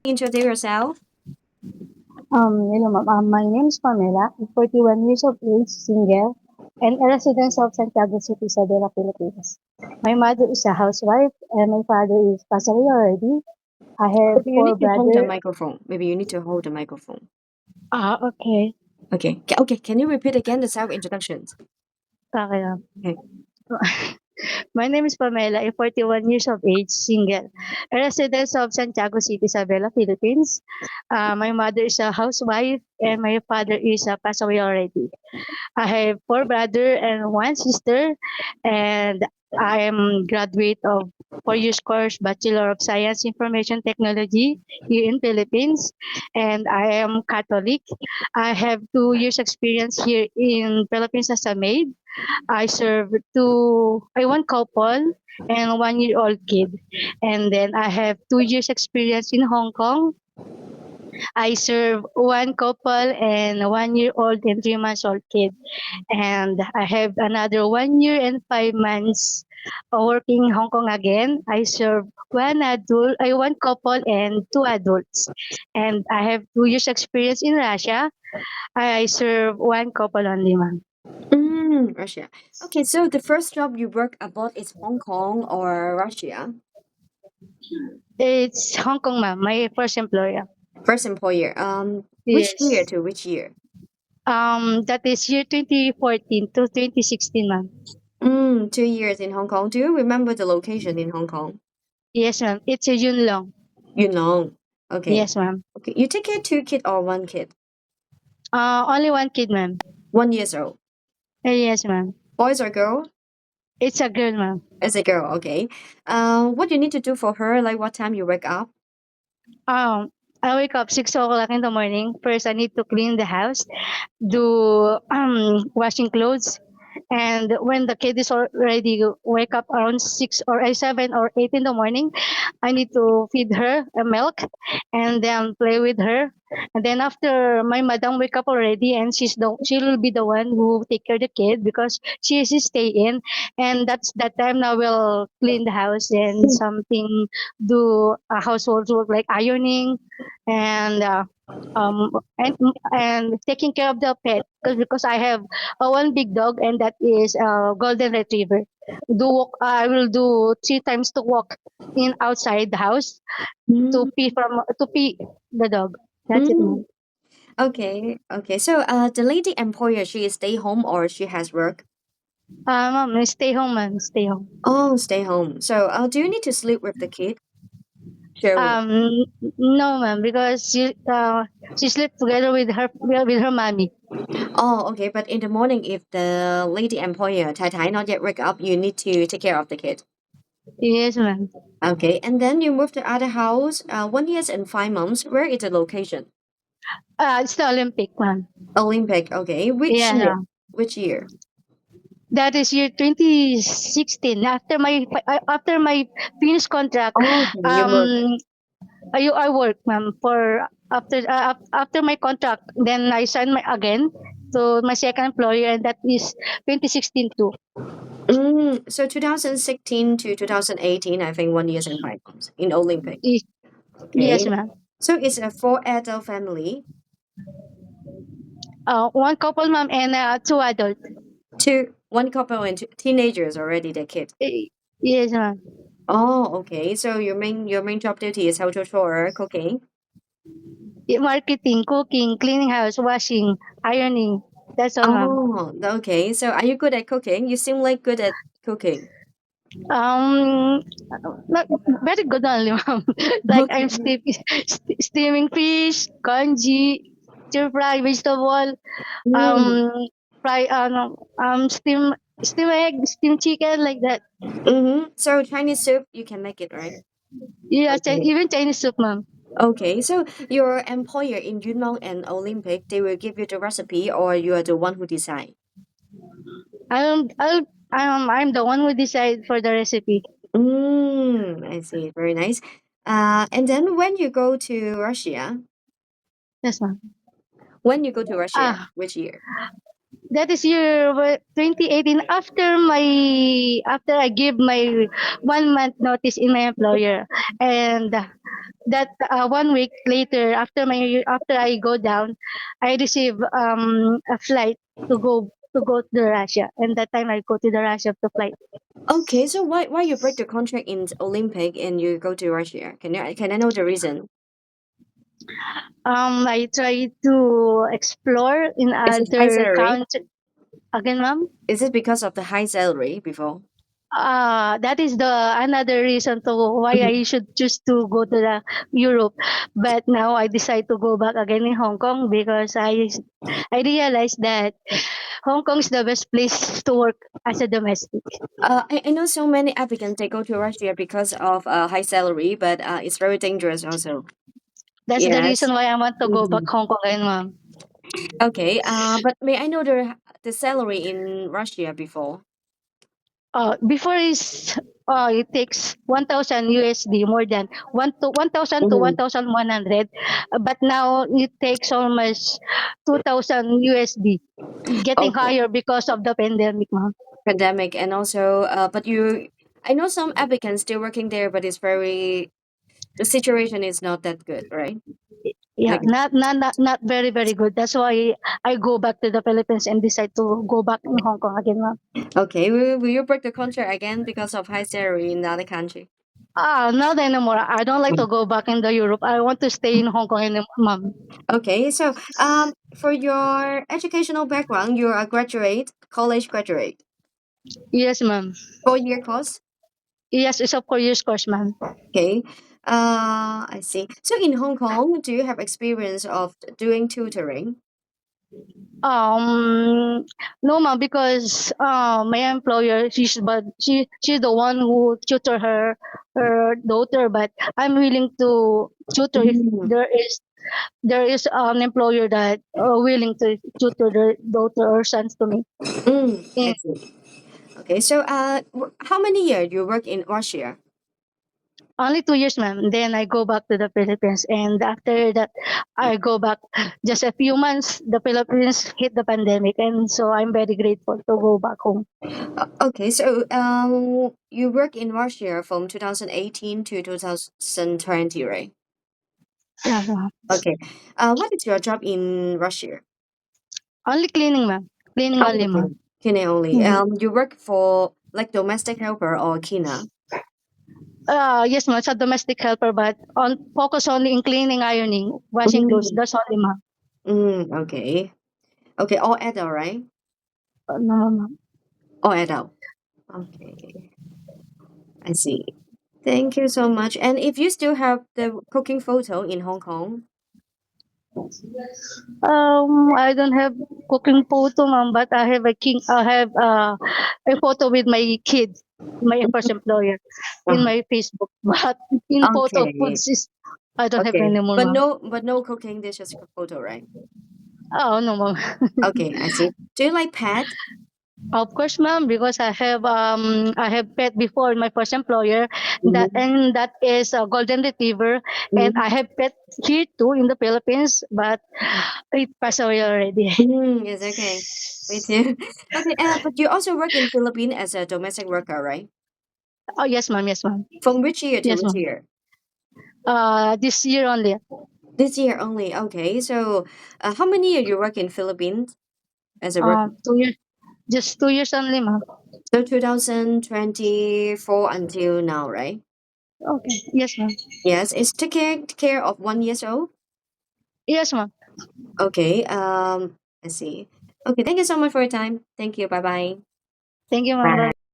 Introduce yourself. Hello, ma'am. My name is Pamela. I'm 41 years of age, single, and a resident of Santiago City, Isabela, Philippines. My mother is a housewife, and my father is passed away already. I have Maybe you four need to hold the brothers. microphone. Maybe you need to hold the microphone. Okay. Okay. Okay. Can you repeat again the self introductions? Okay. Okay. My name is Pamela. I'm 41 years of age, single, a resident of Santiago City, Isabela, Philippines. My mother is a housewife, and my father is passed away already. I have four brother and one sister, and I am graduate of 4 years course Bachelor of Science Information Technology here in Philippines, and I am Catholic. I have 2 years experience here in Philippines as a maid. I serve one couple and 1 year old kid, and then I have 2 years experience in Hong Kong. I serve one couple and 1 year old and 3 months old kid, and I have another 1 year and 5 months working in Hong Kong again. I serve one couple and two adults, and I have 2 years experience in Russia. I serve one couple only, ma'am. Russia. Okay. So the first job you work abroad is Hong Kong or Russia? It's Hong Kong, ma'am. My first employer. First employer. Which year Yes. to which year? That is year 2014 to 2016, ma'am. 2 years in Hong Kong. Do you remember the location in Hong Kong? Yes, ma'am. It's a Yun Long. You know. Okay. Yes, ma'am. Okay. You take care two kid or one kid? Only one kid, ma'am. 1 years old. Yes, ma'am. Boys or girl? It's a girl, ma'am. As a girl. Okay. What you need to do for her? Like what time you wake up? I wake up 6 o'clock in the morning. First, I need to clean the house, do washing clothes, and when the kid is already wake up around 6 or 7 or 8 in the morning, I need to feed her a milk and then play with her. And then after my madam wake up already, and she will be the one who take care of the kid because she is stay in, and that's that time now we'll clean the house and something, do household work like ironing and um and taking care of the pet because I have one big dog, and that is a golden retriever. I will do 3 times to walk in outside the house Mm, to pee the dog. That's it, mm. ma'am. Okay, okay. So, the lady employer, she is stay home or she has work? Ma'am, stay home, ma'am. Stay home. Oh, stay home. So, do you need to sleep with the kid? Sharing. No, ma'am, because she slept together with her mommy. Oh, okay. But in the morning, if the lady employer, Tai Tai, not yet wake up, you need to take care of the kid. Yes, ma'am. Okay, and then you move to other house. 1 year and 5 months. Where is the location? It's the Olympic, ma'am. Olympic. Okay. Which Yeah, year? ma'am. Which year? That is year 2016. After my finished contract, Oh, okay. You moved. um, I work, ma'am, for after my contract. Then I signed my again to my second employer, and that is 2016 too. So 2016 to 2018, I think 1 year and 5 months in Olympic. Y- Okay. Yes, ma'am. So it's a four adult family. One couple, ma'am, and two adult. One couple and two teenagers already, their kid. Y- Yes, ma'am. Oh, okay. So your main job duty is household chore, cooking. Marketing, cooking, cleaning house, washing, ironing. That's all, ma'am. Oh, okay. So are you good at cooking? You seem like good at cooking. Um, Not very good only, ma'am. Like I'm Okay. steaming fish, congee, stir fry vegetable, Mm. um, fry, steam egg, steam chicken, like that. So Chinese soup, you can make it, right? Yeah, Okay. even Chinese soup, ma'am. Okay. So your employer in Yunnan and Olympic, they will give you the recipe, or you are the one who decide. I'm the one who decide for the recipe. I see. Very nice. And then when you go to Russia, Yes, ma'am. when you go to Russia, Ah, which year? That is year 2018 after I give my 1 month notice in my employer, and that 1 week later after I go down, I receive a flight to go to Russia, and that time I go to the Russia to flight. Okay, so why you break the contract in Olympic and you go to Russia? Can I know the reason? I try to explore in Is it high other salary? countries again, ma'am. Is it because of the high salary before? That is the another reason to why Mhm. I should choose to go to the Europe. But now I decide to go back again in Hong Kong because I realized that Hong Kong is the best place to work as a domestic. I know so many applicants they go to Russia because of high salary, but it's very dangerous also. That's the Yes. reason why I want to go back Mhm. Hong Kong again, ma'am. Okay. But may I know the salary in Russia before? Before is it takes 1,000 USD more than 1,000 to Mhm. 1,100, but now it takes almost 2,000 USD, getting Okay. higher because of the pandemic, ma'am. Pandemic and also but I know some applicants still working there, but it's very the situation is not that good, right? Yeah, Like not very very good. That's why I go back to the Philippines and decide to go back in Hong Kong again, ma'am. okay, will you break the contract again because of high salary in another country? Not anymore. I don't like to go back in the Europe. I want to stay in Hong Kong anymore, ma'am. Okay, so for your educational background, you're a graduate, college graduate, Yes, ma'am. 4-year course. Yes, it's a 4 years course, ma'am. Okay, I see. So in Hong Kong, do you have experience of doing tutoring? Um, no, ma'am, because my employer she's the one who tutor her daughter, but I'm willing to tutor if Mm. there is an employer that willing to tutor their daughter or sons to me. I In see. Okay, so how many years you work in Russia? only 2 years, ma'am. Then I go back to the Philippines, and after that, I go back just a few months. The Philippines hit the pandemic, and so I'm very grateful to go back home. Okay, so you work in Russia from 2018 to 2020, right? Yeah, ma'am. Okay. What is your job in Russia? Only cleaning, ma'am. Cleaning Oh, only, ma'am. okay. Kina only. Mhm. You work for like domestic helper or Kina? Yes, ma'am. It's a domestic helper, but on focus only in cleaning, ironing, washing clothes. Mm, That's only, ma'am. okay. Okay, all adult, right? No, ma'am. All adult. Okay, I see. Thank you so much. And if you still have the cooking photo in Hong Kong, I don't have cooking photo, ma'am, but I have a photo with my kids, my first employer, in uh my Facebook. But in photo okay, foods is I don't have okay, anymore, ma'am. but no cooking dishes photo, right? Oh no, ma'am. Okay, I see. Do you like pet? Of course, ma'am, because I have pet before in my first employer, Mm-hmm. that is a golden retriever, and I have pet here too in the Philippines, but it passed away already. It's okay. Me too. Okay, but you also work in Philippines as a domestic worker, right? Oh yes, ma'am. Yes, ma'am. From which year to Yes, which ma'am. year? This year only. This year only. Okay, so how many years you work in Philippines as a worker? 2 years, just 2 years only, ma'am. So 2024 until now, right? Okay. Yes, ma'am. Yes, it's take care of 1 years old. Yes, ma'am. Okay. I see. Okay, thank you so much for your time. Thank you. Bye bye. Thank you, ma'am. Bye. Bye.